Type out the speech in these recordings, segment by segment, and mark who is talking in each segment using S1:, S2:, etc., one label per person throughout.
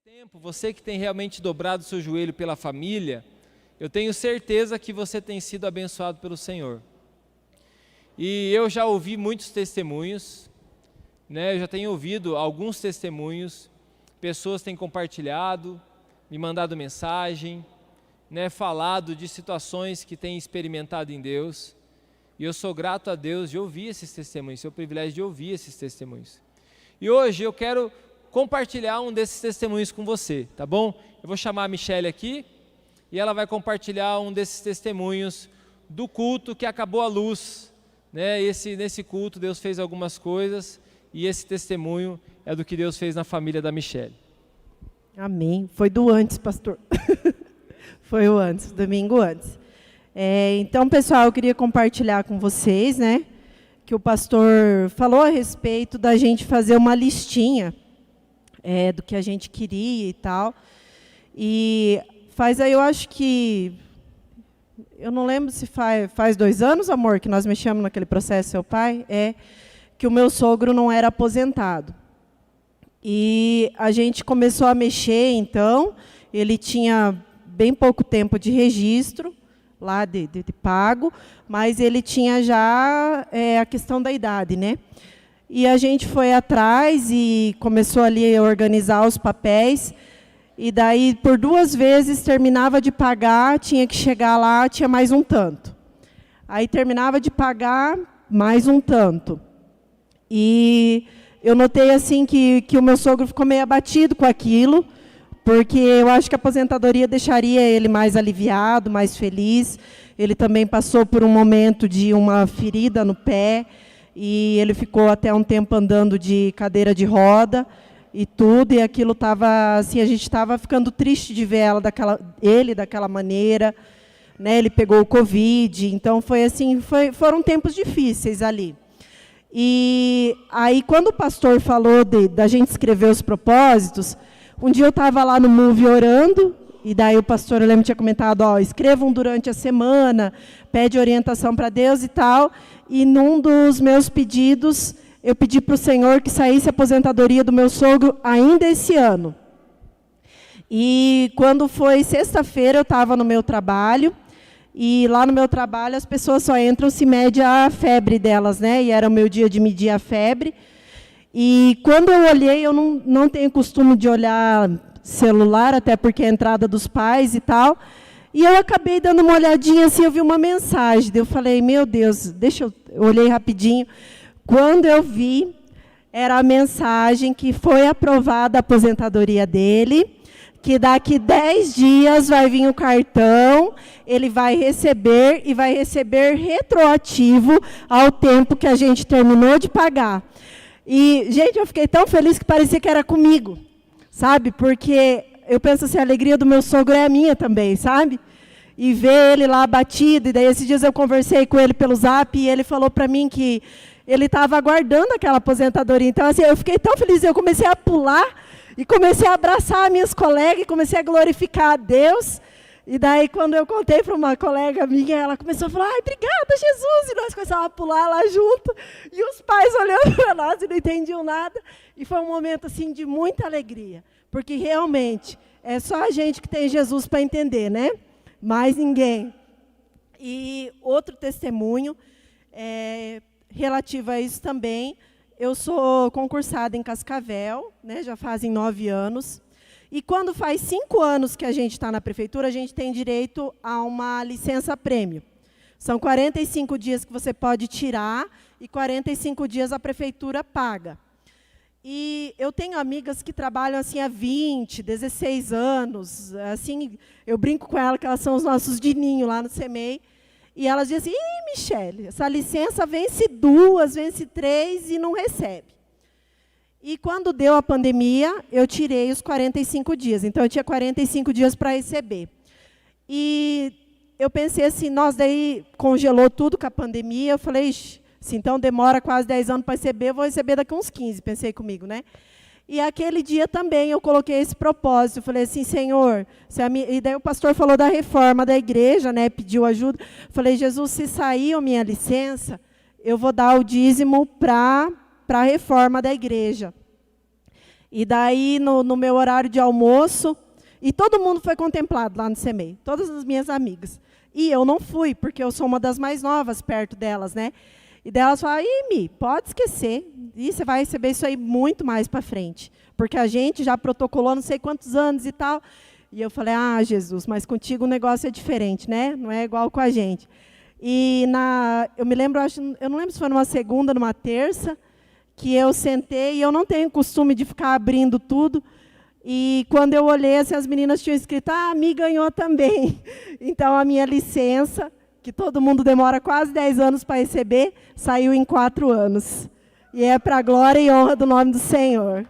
S1: tempo, você que tem realmente dobrado o seu joelho pela família, eu tenho certeza que você tem sido abençoado pelo Senhor. E eu já ouvi muitos testemunhos, eu já tenho ouvido alguns testemunhos, pessoas têm compartilhado, me mandado mensagem, falado de situações que têm experimentado em Deus, e eu sou grato a Deus de ouvir esses testemunhos, sou o privilégio de ouvir esses testemunhos. E hoje eu quero compartilhar um desses testemunhos com você, tá bom? Eu vou chamar a Michele aqui, e ela vai compartilhar um desses testemunhos do culto que acabou a luz, nesse culto Deus fez algumas coisas, e esse testemunho é do que Deus fez na família da Michele.
S2: Amém. Foi do antes, pastor. Foi o antes, domingo antes. Então, pessoal, eu queria compartilhar com vocês, que o pastor falou a respeito da gente fazer uma listinha do que a gente queria e tal. E faz aí, eu acho que, eu não lembro se faz 2 anos, amor, que nós mexemos naquele processo, seu pai, que o meu sogro não era aposentado. E a gente começou a mexer, então, ele tinha bem pouco tempo de registro, lá de pago, mas ele tinha já a questão da idade, E a gente foi atrás e começou ali a organizar os papéis, e daí, por 2 vezes, terminava de pagar, tinha que chegar lá, tinha mais um tanto. Aí terminava de pagar, mais um tanto. E eu notei assim que o meu sogro ficou meio abatido com aquilo, porque eu acho que a aposentadoria deixaria ele mais aliviado, mais feliz. Ele também passou por um momento de uma ferida no pé, e ele ficou até um tempo andando de cadeira de roda e tudo, e aquilo estava assim, a gente estava ficando triste de ver ele daquela maneira, Ele pegou o Covid, então foi assim, foram tempos difíceis ali. E aí, quando o pastor falou da gente escrever os propósitos, um dia eu estava lá no Move orando, e daí o pastor, eu lembro, tinha comentado, escrevam durante a semana, pede orientação para Deus e tal, e num dos meus pedidos, eu pedi para o Senhor que saísse a aposentadoria do meu sogro ainda esse ano. E quando foi sexta-feira, eu estava no meu trabalho, e lá no meu trabalho as pessoas só entram se mede a febre delas, E era o meu dia de medir a febre. E quando eu olhei, eu não tenho costume de olhar celular, até porque é a entrada dos pais e tal. E eu acabei dando uma olhadinha assim, eu vi uma mensagem. Eu falei, meu Deus, eu olhei rapidinho. Quando eu vi, era a mensagem que foi aprovada a aposentadoria dele, que daqui 10 dias vai vir o cartão, ele vai receber, e vai receber retroativo ao tempo que a gente terminou de pagar. E, gente, eu fiquei tão feliz que parecia que era comigo, sabe? Porque eu penso assim, a alegria do meu sogro é a minha também, sabe? E ver ele lá abatido, e daí esses dias eu conversei com ele pelo Zap, e ele falou para mim que ele estava aguardando aquela aposentadoria. Então, assim, eu fiquei tão feliz, eu comecei a pular, e comecei a abraçar minhas colegas, e comecei a glorificar a Deus. E daí, quando eu contei para uma colega minha, ela começou a falar, obrigada, Jesus! E nós começamos a pular lá junto, e os pais olhando para nós e não entendiam nada. E foi um momento assim, de muita alegria, porque realmente é só a gente que tem Jesus para entender, Mais ninguém. E outro testemunho, relativo a isso também, eu sou concursada em Cascavel, já fazem 9 anos. E quando faz 5 anos que a gente está na prefeitura, a gente tem direito a uma licença-prêmio. São 45 dias que você pode tirar, e 45 dias a prefeitura paga. E eu tenho amigas que trabalham assim há 20, 16 anos. Assim, eu brinco com elas que elas são os nossos dininhos lá no CEMEI. E elas dizem assim, Michele, essa licença vence 2, vence 3 e não recebe. E quando deu a pandemia, eu tirei os 45 dias. Então, eu tinha 45 dias para receber. E eu pensei assim, daí congelou tudo com a pandemia. Eu falei, então demora quase 10 anos para receber, eu vou receber daqui uns 15, pensei comigo, E aquele dia também eu coloquei esse propósito. Eu falei assim, Senhor, e daí o pastor falou da reforma da igreja, pediu ajuda. Eu falei, Jesus, se sair a minha licença, eu vou dar o dízimo para a reforma da igreja. E daí, no meu horário de almoço, e todo mundo foi contemplado lá no CEMEI, todas as minhas amigas. E eu não fui, porque eu sou uma das mais novas perto delas, né? E delas falaram, Mi, pode esquecer, e você vai receber isso aí muito mais para frente, porque a gente já protocolou não sei quantos anos e tal. E eu falei, Jesus, mas contigo o negócio é diferente, né? Não é igual com a gente. E eu me lembro, eu não lembro se foi numa segunda, numa terça, que eu sentei, e eu não tenho costume de ficar abrindo tudo, e quando eu olhei, assim, as meninas tinham escrito, Mi ganhou também. Então, a minha licença, que todo mundo demora quase 10 anos para receber, saiu em 4 anos. E é para a glória e honra do nome do Senhor.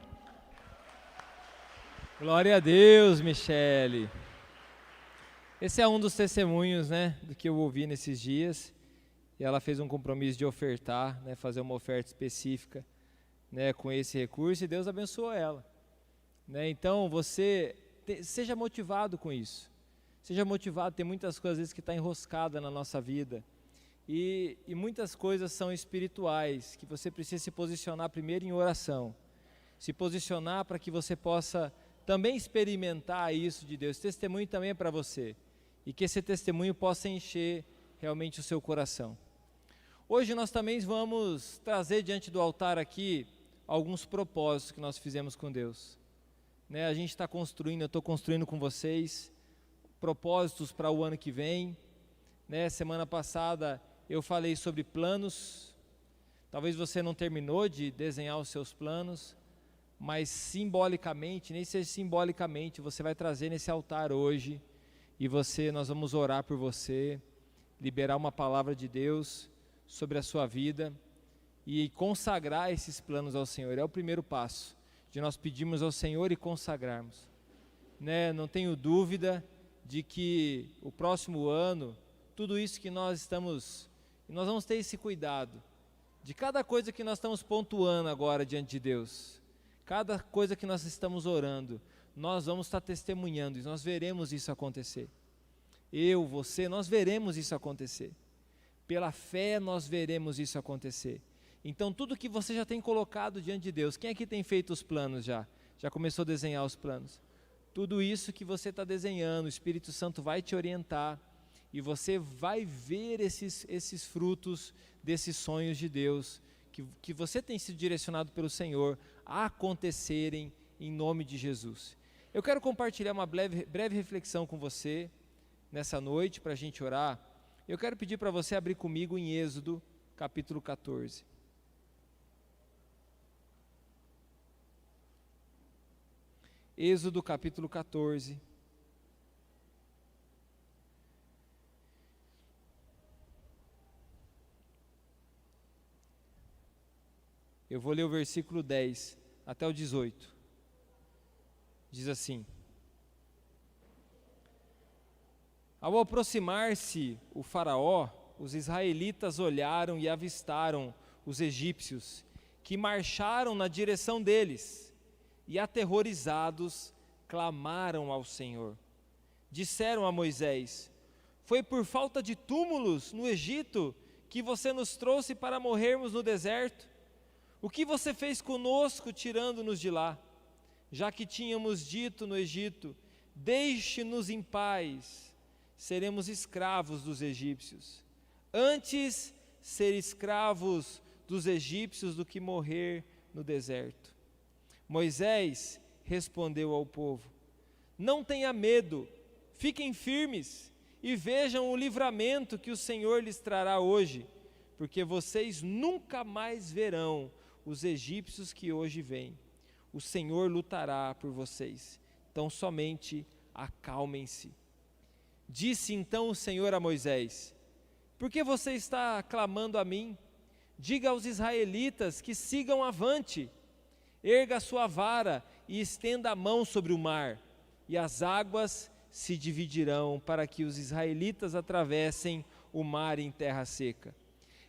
S1: Glória a Deus, Michele. Esse é um dos testemunhos, né, do que eu ouvi nesses dias. E ela fez um compromisso de ofertar, né, fazer uma oferta específica, né, com esse recurso, e Deus abençoou ela. Né? Então, seja motivado com isso. Seja motivado, tem muitas coisas às vezes que estão enroscadas na nossa vida. E muitas coisas são espirituais, que você precisa se posicionar primeiro em oração. Se posicionar para que você possa também experimentar isso de Deus. Esse testemunho também é para você. E que esse testemunho possa encher realmente o seu coração. Hoje nós também vamos trazer diante do altar aqui alguns propósitos que nós fizemos com Deus. Né, a gente está construindo, eu estou construindo com vocês propósitos para o ano que vem. Né, semana passada eu falei sobre planos. Talvez você não terminou de desenhar os seus planos, mas simbolicamente, nem seja simbolicamente, você vai trazer nesse altar hoje e nós vamos orar por você, liberar uma palavra de Deus sobre a sua vida e consagrar esses planos ao Senhor. É o primeiro passo. De nós pedirmos ao Senhor e consagrarmos. Né? Não tenho dúvida de que o próximo ano, tudo isso que nós vamos ter esse cuidado, de cada coisa que nós estamos pontuando agora diante de Deus, cada coisa que nós estamos orando, nós vamos estar testemunhando, e nós veremos isso acontecer. Eu, você, nós veremos isso acontecer. Pela fé nós veremos isso acontecer. Então, tudo que você já tem colocado diante de Deus, quem aqui tem feito os planos já? Já começou a desenhar os planos? Tudo isso que você está desenhando, o Espírito Santo vai te orientar e você vai ver esses frutos desses sonhos de Deus, que você tem sido direcionado pelo Senhor a acontecerem em nome de Jesus. Eu quero compartilhar uma breve reflexão com você nessa noite para a gente orar. Eu quero pedir para você abrir comigo em Êxodo, capítulo 14. Êxodo capítulo 14. Eu vou ler o versículo 10 até o 18. Diz assim: Ao aproximar-se o faraó, os israelitas olharam e avistaram os egípcios, que marcharam na direção deles. E aterrorizados, clamaram ao Senhor. Disseram a Moisés: Foi por falta de túmulos no Egito que você nos trouxe para morrermos no deserto? O que você fez conosco tirando-nos de lá? Já que tínhamos dito no Egito: Deixe-nos em paz, seremos escravos dos egípcios. Antes ser escravos dos egípcios do que morrer no deserto. Moisés respondeu ao povo: Não tenha medo, fiquem firmes e vejam o livramento que o Senhor lhes trará hoje, porque vocês nunca mais verão os egípcios que hoje vêm. O Senhor lutará por vocês, então somente acalmem-se. Disse então o Senhor a Moisés: Por que você está clamando a mim? Diga aos israelitas que sigam avante. Erga a sua vara e estenda a mão sobre o mar, e as águas se dividirão para que os israelitas atravessem o mar em terra seca.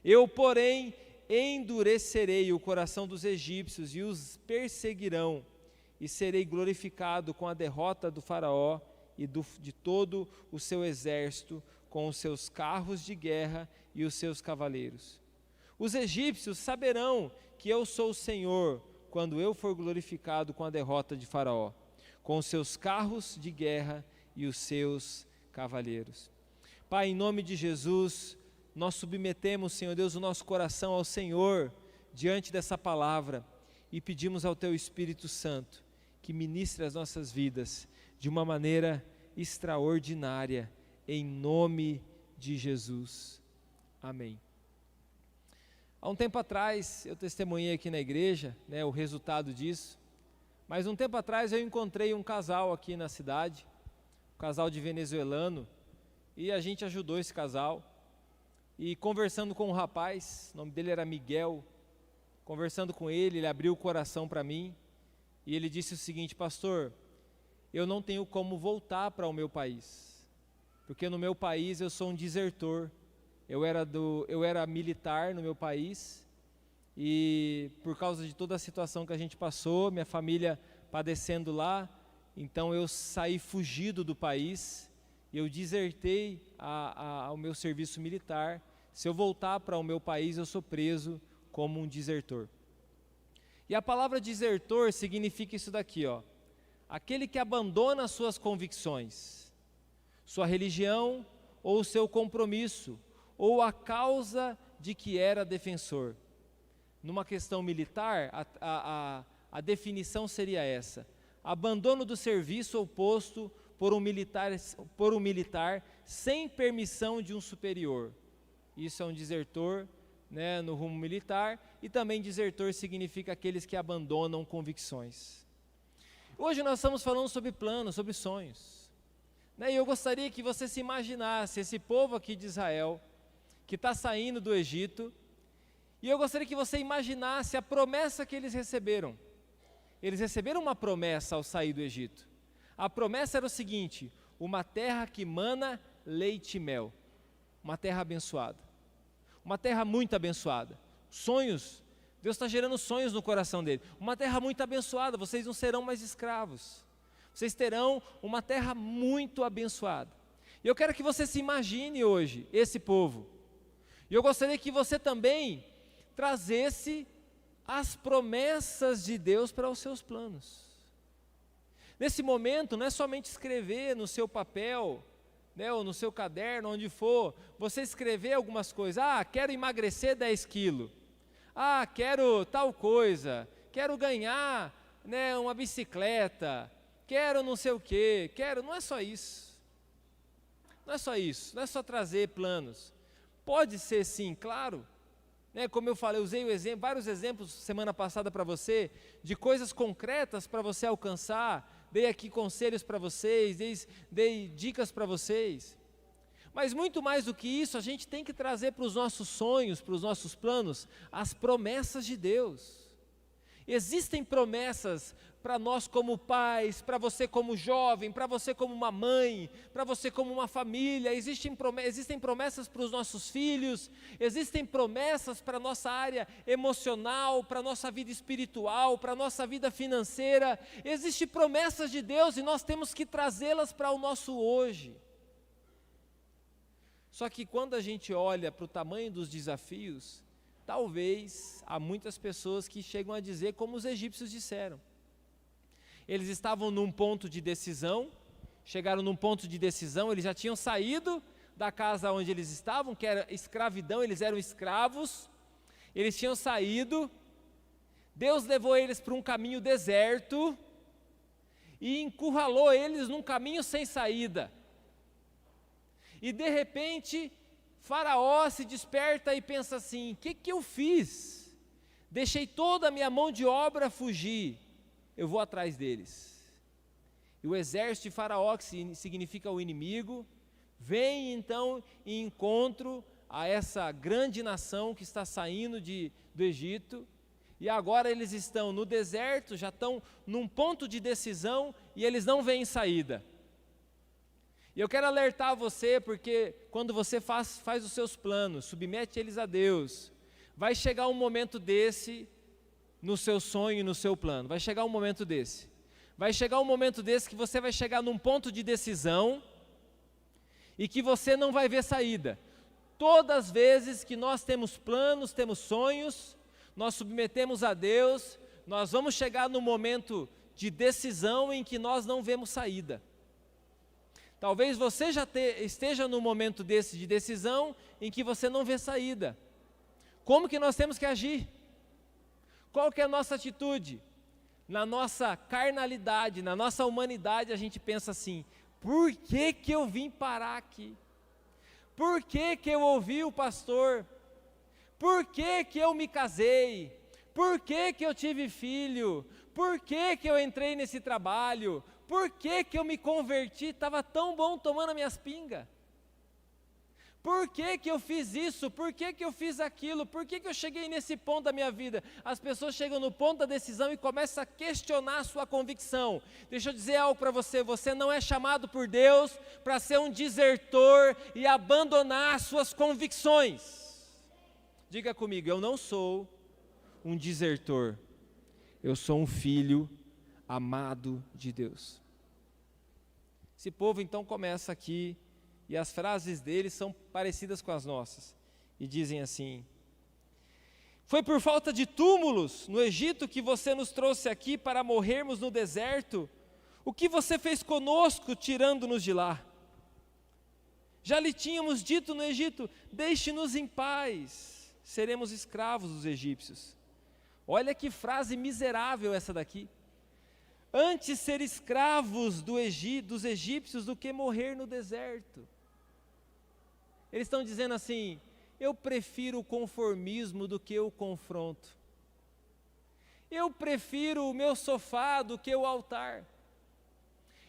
S1: Eu, porém, endurecerei o coração dos egípcios e os perseguirão, e serei glorificado com a derrota do faraó e de todo o seu exército, com os seus carros de guerra e os seus cavaleiros. Os egípcios saberão que eu sou o Senhor, quando eu for glorificado com a derrota de Faraó, com os seus carros de guerra e os seus cavaleiros. Pai, em nome de Jesus, nós submetemos, Senhor Deus, o nosso coração ao Senhor diante dessa palavra e pedimos ao Teu Espírito Santo que ministre as nossas vidas de uma maneira extraordinária, em nome de Jesus. Amém. Há um tempo atrás, eu testemunhei aqui na igreja, o resultado disso, mas um tempo atrás eu encontrei um casal aqui na cidade, um casal de venezuelano, e a gente ajudou esse casal, e conversando com um rapaz, o nome dele era Miguel, conversando com ele abriu o coração para mim, e ele disse o seguinte: pastor, eu não tenho como voltar para o meu país, porque no meu país eu sou um desertor, eu era militar no meu país, e por causa de toda a situação que a gente passou, minha família padecendo lá, então eu saí fugido do país, eu desertei ao meu serviço militar. Se eu voltar para o meu país, eu sou preso como um desertor. E a palavra desertor significa isso daqui, aquele que abandona suas convicções, sua religião ou seu compromisso, ou a causa de que era defensor. Numa questão militar, a definição seria essa: abandono do serviço ou posto por um militar sem permissão de um superior. Isso é um desertor, no rumo militar, e também desertor significa aqueles que abandonam convicções. Hoje nós estamos falando sobre planos, sobre sonhos. E eu gostaria que você se imaginasse esse povo aqui de Israel, que está saindo do Egito, e eu gostaria que você imaginasse a promessa que eles receberam. Eles receberam uma promessa ao sair do Egito. A promessa era o seguinte: uma terra que mana leite e mel, uma terra abençoada, uma terra muito abençoada. Sonhos, Deus está gerando sonhos no coração dele. Uma terra muito abençoada, vocês não serão mais escravos, vocês terão uma terra muito abençoada. E eu quero que você se imagine hoje, esse povo, e eu gostaria que você também trazesse as promessas de Deus para os seus planos. Nesse momento, não é somente escrever no seu papel, ou no seu caderno, onde for, você escrever algumas coisas. Quero emagrecer 10 quilos. Quero tal coisa. Quero ganhar, uma bicicleta. Quero não sei o quê. Não é só isso. Não é só isso. Não é só trazer planos. Pode ser sim, claro. Como eu falei, eu usei vários exemplos semana passada para você, de coisas concretas para você alcançar. Dei aqui conselhos para vocês, dei dicas para vocês. Mas muito mais do que isso, a gente tem que trazer para os nossos sonhos, para os nossos planos, as promessas de Deus. Existem promessas para nós como pais, para você como jovem, para você como uma mãe, para você como uma família. Existem promessas para os nossos filhos, existem promessas para a nossa área emocional, para a nossa vida espiritual, para a nossa vida financeira. Existem promessas de Deus e nós temos que trazê-las para o nosso hoje. Só que quando a gente olha para o tamanho dos desafios, talvez há muitas pessoas que chegam a dizer como os egípcios disseram. Eles estavam num ponto de decisão, chegaram num ponto de decisão, eles já tinham saído da casa onde eles estavam, que era escravidão, eles eram escravos, eles tinham saído, Deus levou eles para um caminho deserto e encurralou eles num caminho sem saída. E de repente, Faraó se desperta e pensa assim: o que eu fiz? Deixei toda a minha mão de obra fugir, eu vou atrás deles. E o exército de Faraó, que significa o inimigo, vem então em encontro a essa grande nação que está saindo do Egito, e agora eles estão no deserto, já estão num ponto de decisão e eles não veem saída. E eu quero alertar você, porque quando você faz os seus planos, submete eles a Deus, vai chegar um momento desse no seu sonho e no seu plano, vai chegar um momento desse. Vai chegar um momento desse que você vai chegar num ponto de decisão e que você não vai ver saída. Todas as vezes que nós temos planos, temos sonhos, nós submetemos a Deus, nós vamos chegar no momento de decisão em que nós não vemos saída. Talvez você já esteja num momento desse de decisão em que você não vê saída. Como que nós temos que agir? Qual que é a nossa atitude? Na nossa carnalidade, na nossa humanidade, a gente pensa assim: por que que eu vim parar aqui? Por que que eu ouvi o pastor? Por que que eu me casei? Por que que eu tive filho? Por que que eu entrei nesse trabalho? Por que que eu me converti? Estava tão bom tomando as minhas pingas. Por que que eu fiz isso? Por que que eu fiz aquilo? Por que que eu cheguei nesse ponto da minha vida? As pessoas chegam no ponto da decisão e começam a questionar a sua convicção. Deixa eu dizer algo para você: você não é chamado por Deus para ser um desertor e abandonar as suas convicções. Diga comigo: eu não sou um desertor, eu sou um filho amado de Deus. Esse povo então começa aqui, e as frases deles são parecidas com as nossas, e dizem assim: foi por falta de túmulos no Egito que você nos trouxe aqui para morrermos no deserto? O que você fez conosco tirando-nos de lá? Já lhe tínhamos dito no Egito: deixe-nos em paz, seremos escravos dos egípcios. Olha que frase miserável essa daqui. Antes ser escravos dos egípcios do que morrer no deserto. Eles estão dizendo assim: eu prefiro o conformismo do que o confronto. Eu prefiro o meu sofá do que o altar.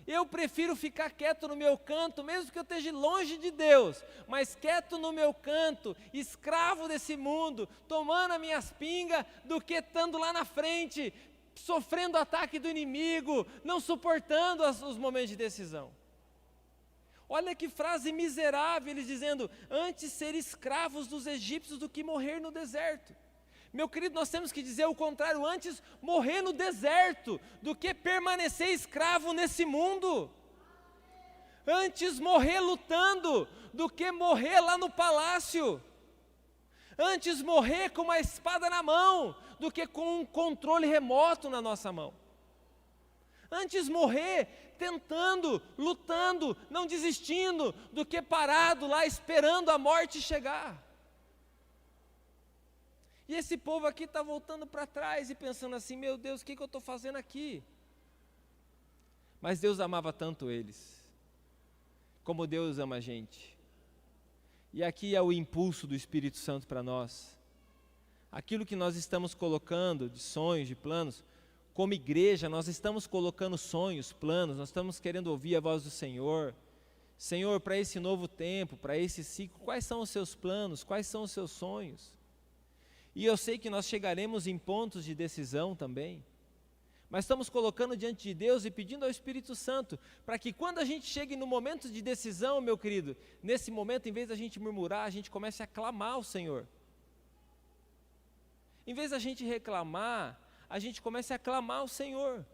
S1: Eu prefiro ficar quieto no meu canto, mesmo que eu esteja longe de Deus, mas quieto no meu canto, escravo desse mundo, tomando as minhas pingas, do que estando lá na frente, sofrendo ataque do inimigo, não suportando os momentos de decisão. Olha que frase miserável, eles dizendo: antes ser escravos dos egípcios do que morrer no deserto. Meu querido, nós temos que dizer o contrário: antes morrer no deserto do que permanecer escravo nesse mundo. Antes morrer lutando do que morrer lá no palácio. Antes morrer com uma espada na mão do que com um controle remoto na nossa mão. Antes morrer tentando, lutando, não desistindo, do que parado lá esperando a morte chegar. E esse povo aqui está voltando para trás e pensando assim: meu Deus, o que eu estou fazendo aqui? Mas Deus amava tanto eles, como Deus ama a gente. E aqui é o impulso do Espírito Santo para nós. Aquilo que nós estamos colocando de sonhos, de planos, como igreja, nós estamos colocando sonhos, planos, nós estamos querendo ouvir a voz do Senhor. Senhor, para esse novo tempo, para esse ciclo, quais são os seus planos, quais são os seus sonhos? E eu sei que nós chegaremos em pontos de decisão também, mas estamos colocando diante de Deus e pedindo ao Espírito Santo, para que quando a gente chegue no momento de decisão, meu querido, nesse momento, em vez da gente murmurar, a gente comece a clamar ao Senhor. Em vez da gente reclamar, a gente comece a clamar ao Senhor.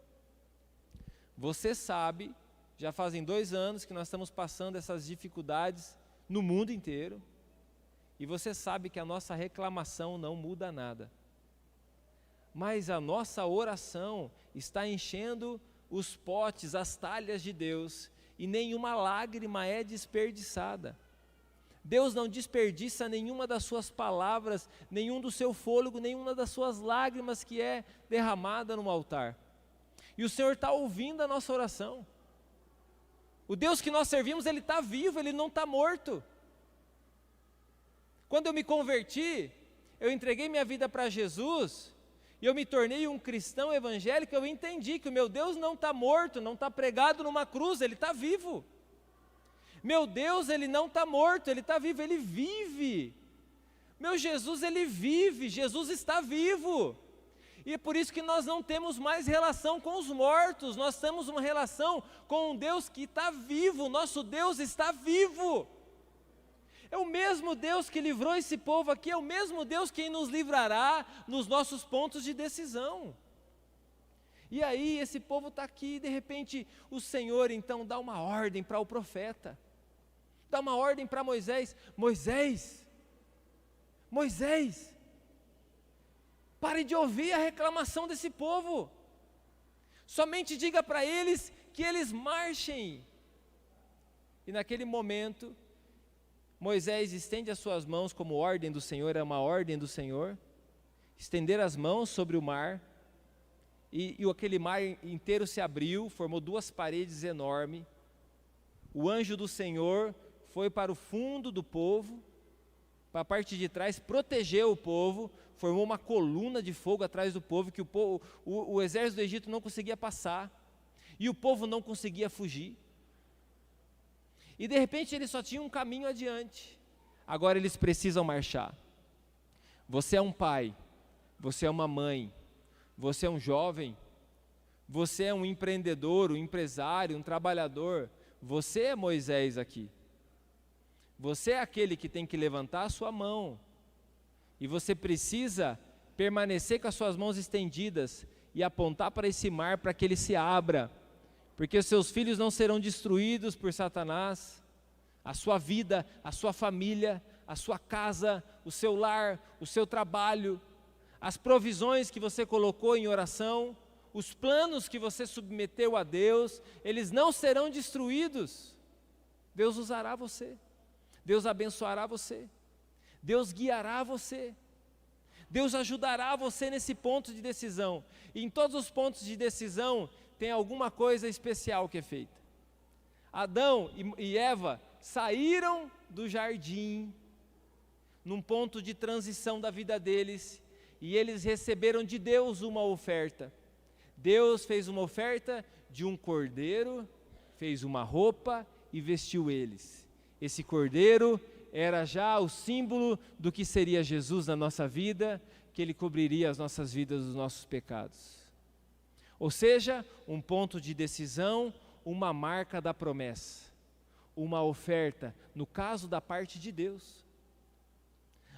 S1: Você sabe, já fazem 2 anos que nós estamos passando essas dificuldades no mundo inteiro, e você sabe que a nossa reclamação não muda nada. Mas a nossa oração está enchendo os potes, as talhas de Deus, e nenhuma lágrima é desperdiçada. Deus não desperdiça nenhuma das suas palavras, nenhum do seu fôlego, nenhuma das suas lágrimas que é derramada no altar. E o Senhor está ouvindo a nossa oração. O Deus que nós servimos, Ele está vivo, Ele não está morto. Quando eu me converti, eu entreguei minha vida para Jesus, e eu me tornei um cristão evangélico, eu entendi que o meu Deus não está morto, não está pregado numa cruz, Ele está vivo. Meu Deus, Ele não está morto, Ele está vivo, Ele vive. Meu Jesus, Ele vive, Jesus está vivo. E é por isso que nós não temos mais relação com os mortos, nós temos uma relação com um Deus que está vivo, nosso Deus está vivo. É o mesmo Deus que livrou esse povo aqui, é o mesmo Deus que nos livrará nos nossos pontos de decisão. E aí esse povo está aqui, e de repente o Senhor então dá uma ordem para o profeta, dá uma ordem para Moisés: Moisés, Pare de ouvir a reclamação desse povo. Somente diga para eles que eles marchem. E naquele momento, Moisés estende as suas mãos como ordem do Senhor, era uma ordem do Senhor, estender as mãos sobre o mar, e aquele mar inteiro se abriu, formou 2 paredes enormes. O anjo do Senhor foi para o fundo do povo, para a parte de trás, protegeu o povo, formou uma coluna de fogo atrás do povo, que o exército do Egito não conseguia passar, e o povo não conseguia fugir. E de repente eles só tinham um caminho adiante, agora eles precisam marchar. Você é um pai, você é uma mãe, você é um jovem, você é um empreendedor, um empresário, um trabalhador, você é Moisés aqui. Você é aquele que tem que levantar a sua mão, e você precisa permanecer com as suas mãos estendidas e apontar para esse mar para que ele se abra, porque os seus filhos não serão destruídos por Satanás, a sua vida, a sua família, a sua casa, o seu lar, o seu trabalho, as provisões que você colocou em oração, os planos que você submeteu a Deus, eles não serão destruídos. Deus usará você, Deus abençoará você, Deus guiará você, Deus ajudará você nesse ponto de decisão. E em todos os pontos de decisão tem alguma coisa especial que é feita. Adão e Eva saíram do jardim, num ponto de transição da vida deles, e eles receberam de Deus uma oferta. Deus fez uma oferta de um cordeiro, fez uma roupa e vestiu eles. Esse cordeiro era já o símbolo do que seria Jesus na nossa vida, que ele cobriria as nossas vidas dos nossos pecados. Ou seja, um ponto de decisão, uma marca da promessa, uma oferta, no caso da parte de Deus.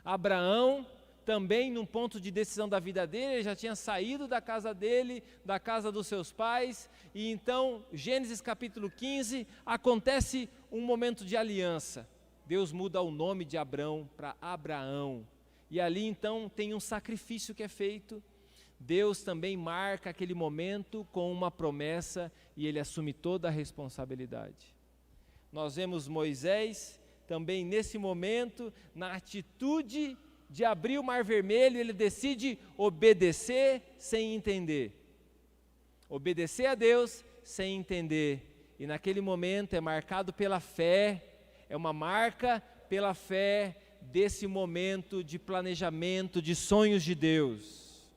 S1: Abraão, também num ponto de decisão da vida dele, ele já tinha saído da casa dele, da casa dos seus pais, e então, Gênesis capítulo 15, acontece um momento de aliança. Deus muda o nome de Abrão para Abraão, e ali então tem um sacrifício que é feito. Deus também marca aquele momento com uma promessa, e ele assume toda a responsabilidade. Nós vemos Moisés também nesse momento, na atitude de abrir o mar vermelho, ele decide obedecer sem entender. Obedecer a Deus sem entender. E naquele momento é marcado pela fé, é uma marca pela fé desse momento de planejamento, de sonhos de Deus.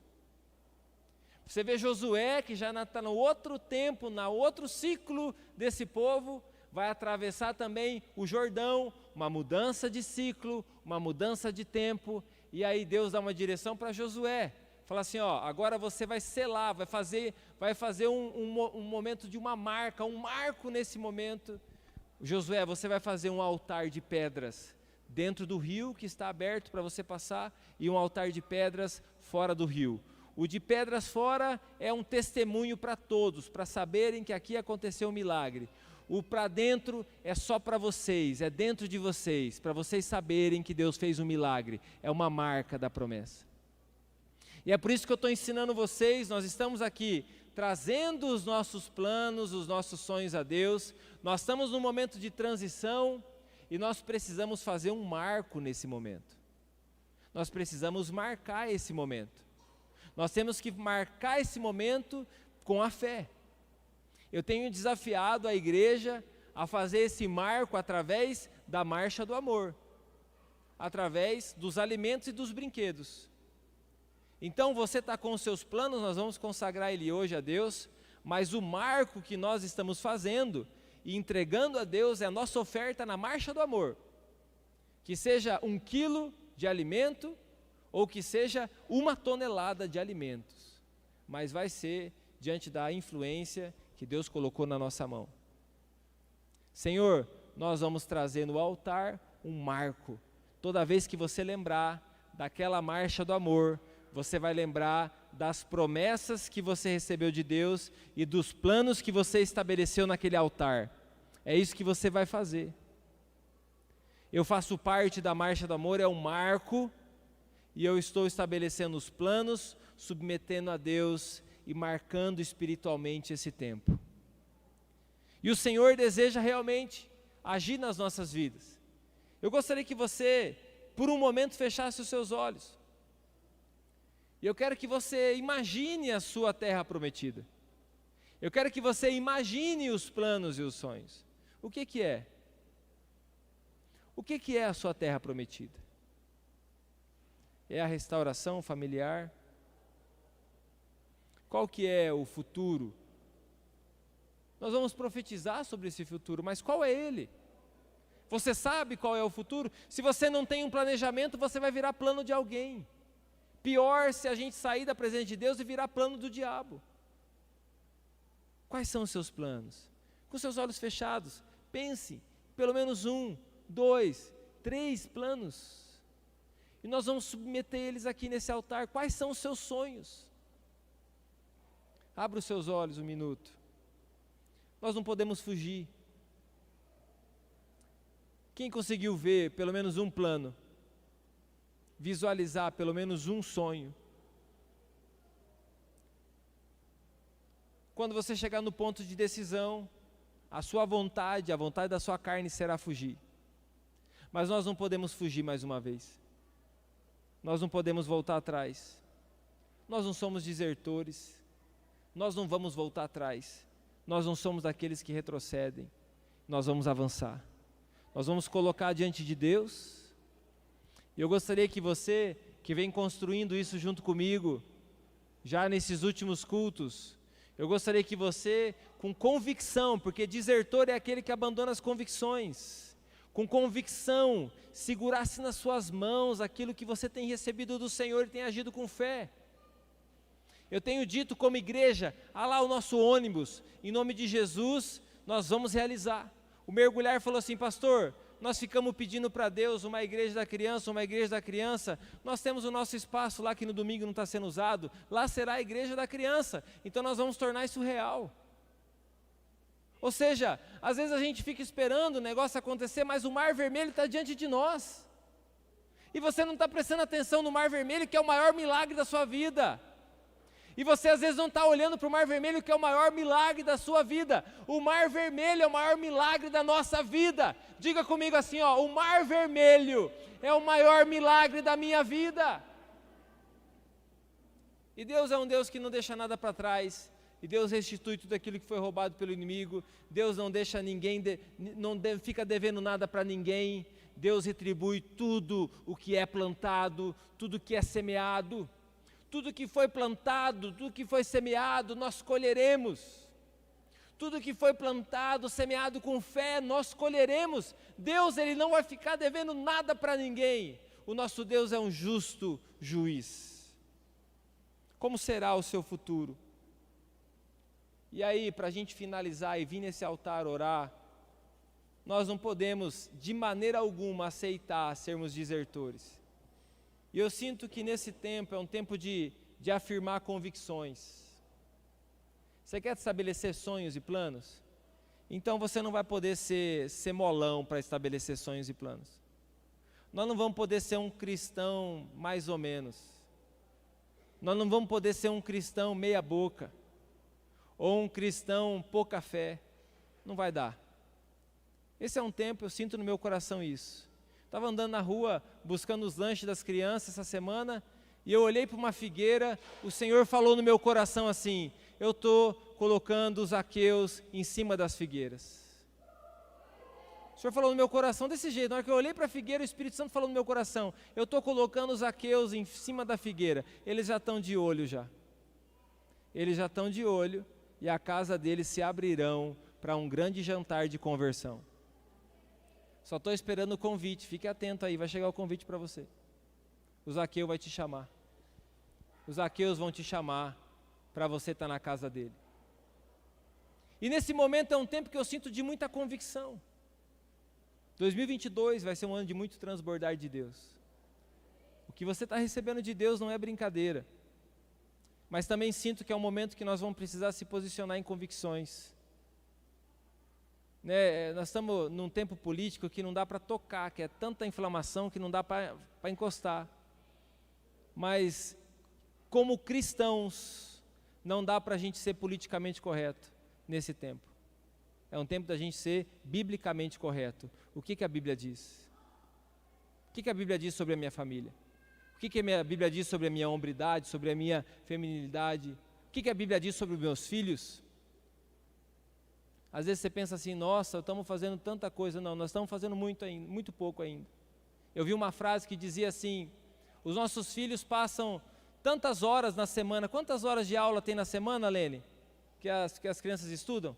S1: Você vê Josué, que já está no outro tempo, no outro ciclo desse povo, vai atravessar também o Jordão, uma mudança de ciclo, uma mudança de tempo, e aí Deus dá uma direção para Josué, fala assim, ó, agora você vai selar, vai fazer um momento de uma marca, um marco nesse momento. Josué, você vai fazer um altar de pedras dentro do rio que está aberto para você passar, e um altar de pedras fora do rio. O de pedras fora é um testemunho para todos, para saberem que aqui aconteceu um milagre. O para dentro é só para vocês, é dentro de vocês, para vocês saberem que Deus fez um milagre. É uma marca da promessa. E é por isso que eu estou ensinando vocês, nós estamos aqui trazendo os nossos planos, os nossos sonhos a Deus. Nós estamos num momento de transição e nós precisamos fazer um marco nesse momento. Nós precisamos marcar esse momento. Nós temos que marcar esse momento com a fé. Eu tenho desafiado a igreja a fazer esse marco através da marcha do amor, através dos alimentos e dos brinquedos. Então você está com os seus planos, nós vamos consagrar ele hoje a Deus, mas o marco que nós estamos fazendo e entregando a Deus é a nossa oferta na marcha do amor. Que seja 1 quilo de alimento ou que seja 1 tonelada de alimentos, mas vai ser diante da influência que Deus colocou na nossa mão. Senhor, nós vamos trazer no altar um marco. Toda vez que você lembrar daquela marcha do amor, você vai lembrar das promessas que você recebeu de Deus e dos planos que você estabeleceu naquele altar. É isso que você vai fazer. Eu faço parte da marcha do amor, é um marco, E eu estou estabelecendo os planos, submetendo a Deus e marcando espiritualmente esse tempo. E o Senhor deseja realmente agir nas nossas vidas. Eu gostaria que você, por um momento, fechasse os seus olhos. E eu quero que você imagine a sua terra prometida. Eu quero que você imagine os planos e os sonhos. O que é? O que é a sua terra prometida? É a restauração familiar? Qual que é o futuro? Nós vamos profetizar sobre esse futuro, mas qual é ele? Você sabe qual é o futuro? Se você não tem um planejamento, você vai virar plano de alguém. Pior se a gente sair da presença de Deus e virar plano do diabo. Quais são os seus planos? Com seus olhos fechados, pense, pelo menos 1, 2, 3 planos. E nós vamos submeter eles aqui nesse altar. Quais são os seus sonhos? Abra os seus olhos um minuto. Nós não podemos fugir. Quem conseguiu ver pelo menos um plano? Visualizar pelo menos um sonho? Quando você chegar no ponto de decisão, a sua vontade, a vontade da sua carne será fugir. Mas nós não podemos fugir mais uma vez. Nós não podemos voltar atrás. Nós não somos desertores. Nós não vamos voltar atrás. Nós não somos daqueles que retrocedem. Nós vamos avançar. Nós vamos colocar diante de Deus. E eu gostaria que você, que vem construindo isso junto comigo, já nesses últimos cultos, eu gostaria que você, com convicção, porque desertor é aquele que abandona as convicções, com convicção, segurasse nas suas mãos aquilo que você tem recebido do Senhor e tem agido com fé. Eu tenho dito como igreja, lá o nosso ônibus, em nome de Jesus, nós vamos realizar. O mergulhar falou assim, pastor, nós ficamos pedindo para Deus uma igreja da criança, nós temos o nosso espaço lá que no domingo não está sendo usado, lá será a igreja da criança, então nós vamos tornar isso real. Ou seja, às vezes a gente fica esperando o negócio acontecer, mas o mar vermelho está diante de nós, e você não está prestando atenção no mar vermelho, que é o maior milagre da sua vida. E você às vezes não está olhando para o mar vermelho, que é o maior milagre da sua vida. O mar vermelho é o maior milagre da nossa vida. Diga comigo assim, o mar vermelho é o maior milagre da minha vida. E Deus é um Deus que não deixa nada para trás. E Deus restitui tudo aquilo que foi roubado pelo inimigo. Deus não deixa ninguém, fica devendo nada para ninguém. Deus retribui tudo o que é plantado, tudo que é semeado. Tudo que foi plantado, tudo que foi semeado, nós colheremos. Tudo que foi plantado, semeado com fé, nós colheremos. Deus, Ele não vai ficar devendo nada para ninguém. O nosso Deus é um justo juiz. Como será o seu futuro? E aí, para a gente finalizar e vir nesse altar orar, nós não podemos, de maneira alguma, aceitar sermos desertores. E eu sinto que nesse tempo é um tempo de afirmar convicções. Você quer estabelecer sonhos e planos? Então você não vai poder ser molão para estabelecer sonhos e planos. Nós não vamos poder ser um cristão mais ou menos. Nós não vamos poder ser um cristão meia boca. Ou um cristão pouca fé. Não vai dar. Esse é um tempo, eu sinto no meu coração isso. Estava andando na rua, buscando os lanches das crianças essa semana, e eu olhei para uma figueira, o Senhor falou no meu coração assim, eu estou colocando os Zaqueus em cima das figueiras. O Senhor falou no meu coração desse jeito, na hora que eu olhei para a figueira, o Espírito Santo falou no meu coração, eu estou colocando os Zaqueus em cima da figueira, eles já estão de olho já. Eles já estão de olho, e a casa deles se abrirão para um grande jantar de conversão. Só estou esperando o convite, fique atento aí, vai chegar o convite para você. O Zaqueu vai te chamar. Os Zaqueus vão te chamar para você estar na casa dele. E nesse momento é um tempo que eu sinto de muita convicção. 2022 vai ser um ano de muito transbordar de Deus. O que você está recebendo de Deus não é brincadeira. Mas também sinto que é um momento que nós vamos precisar se posicionar em convicções. Nós estamos num tempo político que não dá para tocar, que é tanta inflamação que não dá para encostar. Mas, como cristãos, não dá para a gente ser politicamente correto nesse tempo. É um tempo da gente ser biblicamente correto. O que a Bíblia diz? O que a Bíblia diz sobre a minha família? O que a Bíblia diz sobre a minha hombridade, sobre a minha feminilidade? O que a Bíblia diz sobre os meus filhos? Às vezes você pensa assim, nossa, estamos fazendo tanta coisa. Não, nós estamos fazendo muito ainda, muito pouco ainda. Eu vi uma frase que dizia assim, os nossos filhos passam tantas horas na semana. Quantas horas de aula tem na semana, Lene? Que as crianças estudam?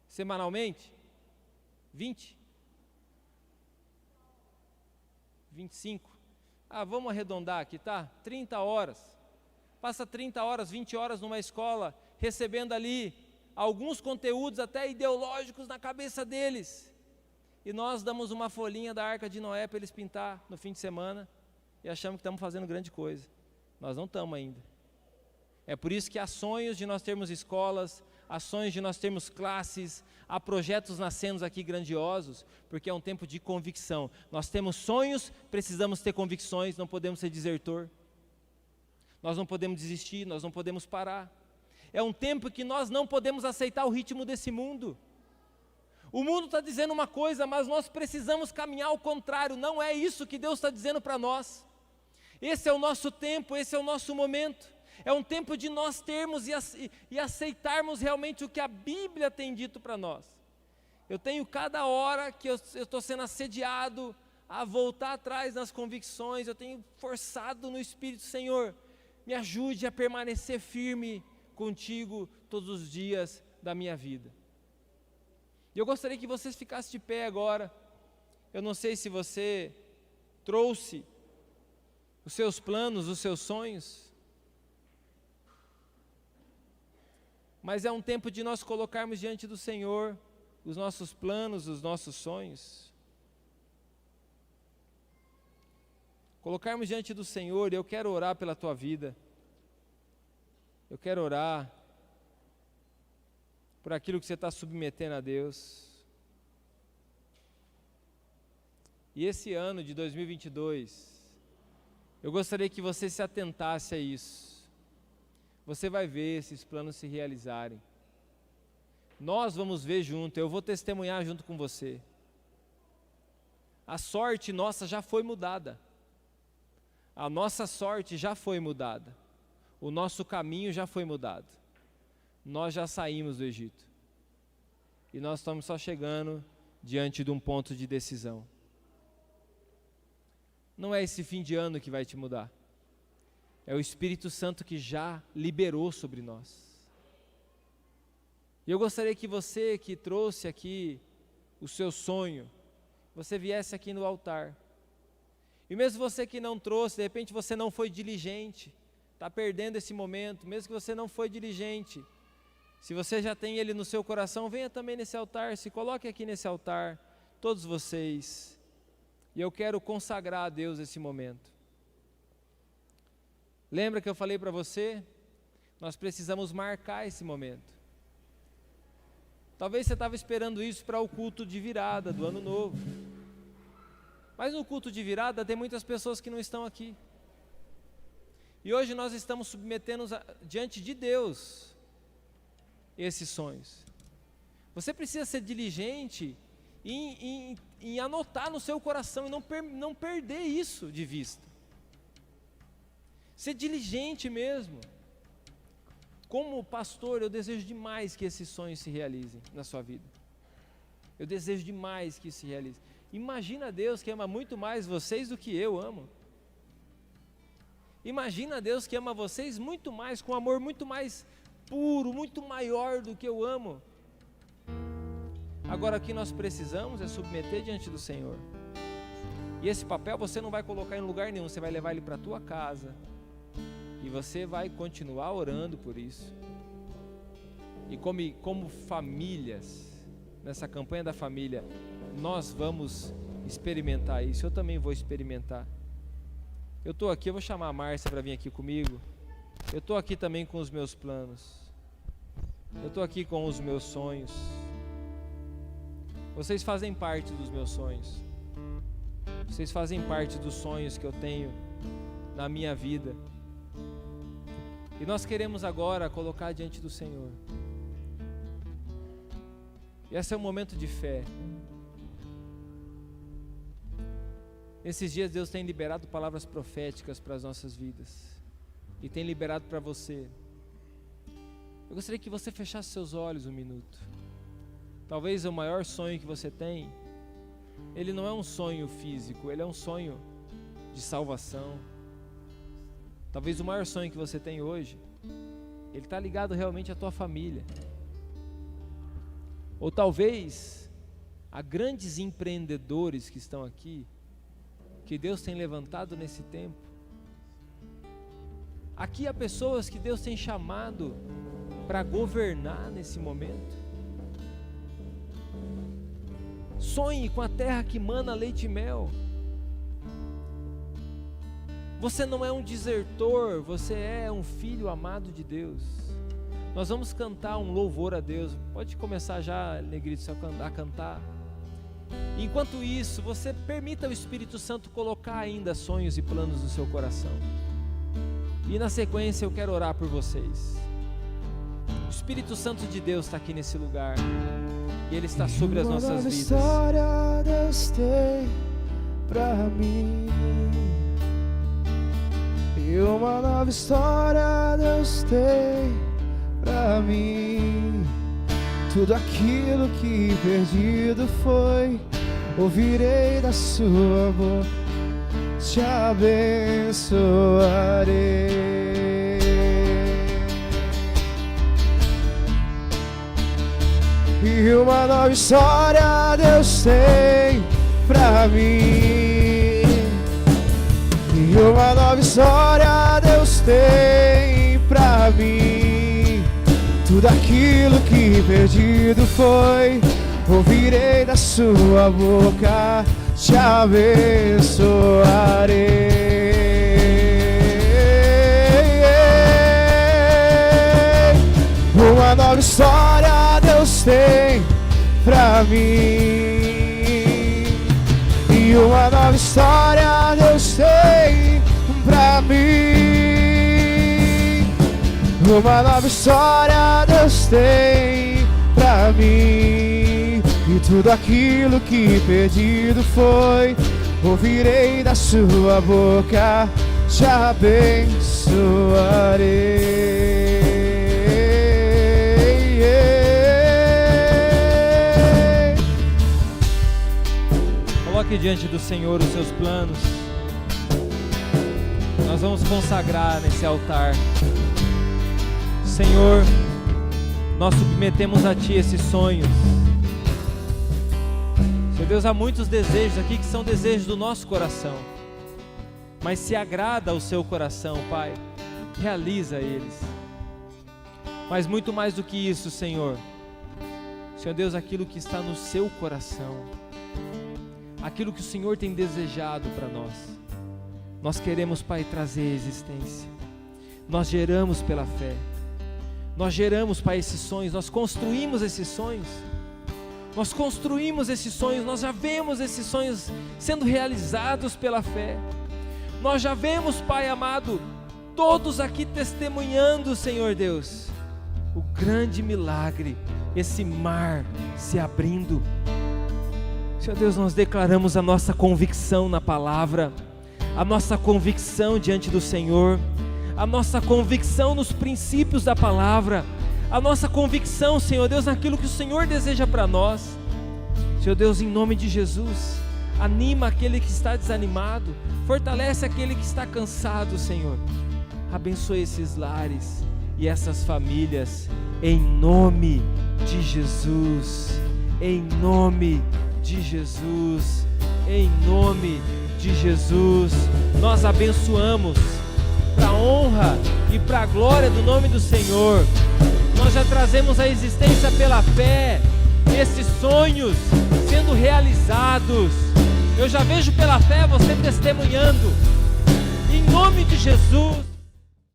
S1: Semanalmente? 20? 25? Vamos arredondar aqui, tá? 30 horas. Passa 30 horas, 20 horas numa escola, recebendo ali alguns conteúdos até ideológicos na cabeça deles. E nós damos uma folhinha da Arca de Noé para eles pintar no fim de semana e achamos que estamos fazendo grande coisa. Nós não estamos ainda. É por isso que há sonhos de nós termos escolas, há sonhos de nós termos classes, há projetos nascendo aqui grandiosos, porque é um tempo de convicção. Nós temos sonhos, precisamos ter convicções, não podemos ser desertor. Nós não podemos desistir, nós não podemos parar. É um tempo que nós não podemos aceitar o ritmo desse mundo. O mundo está dizendo uma coisa, mas nós precisamos caminhar ao contrário. Não é isso que Deus está dizendo para nós. Esse é o nosso tempo, esse é o nosso momento. É um tempo de nós termos e aceitarmos realmente o que a Bíblia tem dito para nós. Eu tenho cada hora que eu estou sendo assediado a voltar atrás nas convicções, eu tenho forçado no Espírito, Senhor, me ajude a permanecer firme contigo todos os dias da minha vida. E eu gostaria que vocês ficassem de pé agora. Eu não sei se você trouxe os seus planos, os seus sonhos, mas é um tempo de nós colocarmos diante do Senhor os nossos planos, os nossos sonhos. Colocarmos diante do Senhor, e eu quero orar pela tua vida. Eu quero orar por aquilo que você está submetendo a Deus. E esse ano de 2022, eu gostaria que você se atentasse a isso. Você vai ver esses planos se realizarem. Nós vamos ver junto, eu vou testemunhar junto com você. A sorte nossa já foi mudada. A nossa sorte já foi mudada. O nosso caminho já foi mudado. Nós já saímos do Egito. E nós estamos só chegando diante de um ponto de decisão. Não é esse fim de ano que vai te mudar. É o Espírito Santo que já liberou sobre nós. E eu gostaria que você que trouxe aqui o seu sonho, você viesse aqui no altar. E mesmo você que não trouxe, de repente você não foi diligente, está perdendo esse momento, mesmo que você não foi diligente, se você já tem ele no seu coração, venha também nesse altar, se coloque aqui nesse altar, todos vocês. E eu quero consagrar a Deus esse momento. Lembra que eu falei para você? Nós precisamos marcar esse momento. Talvez você estava esperando isso para o culto de virada do ano novo. Mas no culto de virada tem muitas pessoas que não estão aqui. E hoje nós estamos submetendo diante de Deus esses sonhos. Você precisa ser diligente em anotar no seu coração e não perder isso de vista. Ser diligente mesmo. Como pastor, eu desejo demais que esses sonhos se realizem na sua vida. Eu desejo demais que isso se realize. Imagina Deus que ama muito mais vocês do que eu amo. Imagina Deus que ama vocês muito mais, com amor muito mais puro, muito maior do que eu amo. Agora o que nós precisamos é submeter diante do Senhor. E esse papel você não vai colocar em lugar nenhum, você vai levar ele para a tua casa. E você vai continuar orando por isso. E como famílias, nessa campanha da família, nós vamos experimentar isso. Eu também vou experimentar. Eu estou aqui, eu vou chamar a Márcia para vir aqui comigo. Eu estou aqui também com os meus planos. Eu estou aqui com os meus sonhos. Vocês fazem parte dos meus sonhos. Vocês fazem parte dos sonhos que eu tenho na minha vida. E nós queremos agora colocar diante do Senhor. E esse é um momento de fé. Nesses dias Deus tem liberado palavras proféticas para as nossas vidas. E tem liberado para você. Eu gostaria que você fechasse seus olhos um minuto. Talvez o maior sonho que você tem, ele não é um sonho físico, ele é um sonho de salvação. Talvez o maior sonho que você tem hoje, ele está ligado realmente à tua família. Ou talvez há grandes empreendedores que estão aqui, que Deus tem levantado nesse tempo. Aqui há pessoas que Deus tem chamado para governar nesse momento. Sonhe com a terra que mana leite e mel. Você não é um desertor, você é um filho amado de Deus. Nós vamos cantar um louvor a Deus. Pode começar já, Negrito, a cantar. Enquanto isso, você permita o Espírito Santo colocar ainda sonhos e planos no seu coração. E na sequência eu quero orar por vocês. O Espírito Santo de Deus está aqui nesse lugar. E Ele está sobre as nossas vidas.
S3: Uma nova história Deus tem pra mim. E uma nova história Deus tem pra mim. Tudo aquilo que perdido foi, ouvirei da sua boca, te abençoarei. E uma nova história Deus tem pra mim. E uma nova história Deus tem pra mim. Tudo aquilo que perdido foi, ouvirei da sua boca, te abençoarei. Uma nova história Deus tem pra mim. E uma nova história Deus tem pra mim. Uma nova história Deus tem pra mim. E tudo aquilo que perdido foi, ouvirei da sua boca, te abençoarei.
S1: Coloque diante do Senhor os seus planos. Nós vamos consagrar nesse altar. Senhor, nós submetemos a Ti esses sonhos. Senhor Deus, há muitos desejos aqui que são desejos do nosso coração, mas se agrada ao seu coração, Pai, realiza eles. Mas muito mais do que isso, Senhor Deus, aquilo que está no seu coração, aquilo que o Senhor tem desejado para nós, nós queremos, Pai, trazer a existência. Nós geramos pela fé, nós geramos, Pai, esses sonhos, nós construímos esses sonhos. Nós construímos esses sonhos, nós já vemos esses sonhos sendo realizados pela fé. Nós já vemos, Pai amado, todos aqui testemunhando, Senhor Deus, o grande milagre, esse mar se abrindo. Senhor Deus, nós declaramos a nossa convicção na palavra, a nossa convicção diante do Senhor, a nossa convicção nos princípios da palavra, a nossa convicção, Senhor Deus, naquilo que o Senhor deseja para nós. Senhor Deus, em nome de Jesus, anima aquele que está desanimado, fortalece aquele que está cansado, Senhor. Abençoe esses lares e essas famílias, em nome de Jesus, em nome de Jesus, em nome de Jesus. Nós abençoamos para a honra e para a glória do nome do Senhor. Nós já trazemos a existência pela fé, esses sonhos sendo realizados. Eu já vejo pela fé você testemunhando, em nome de Jesus.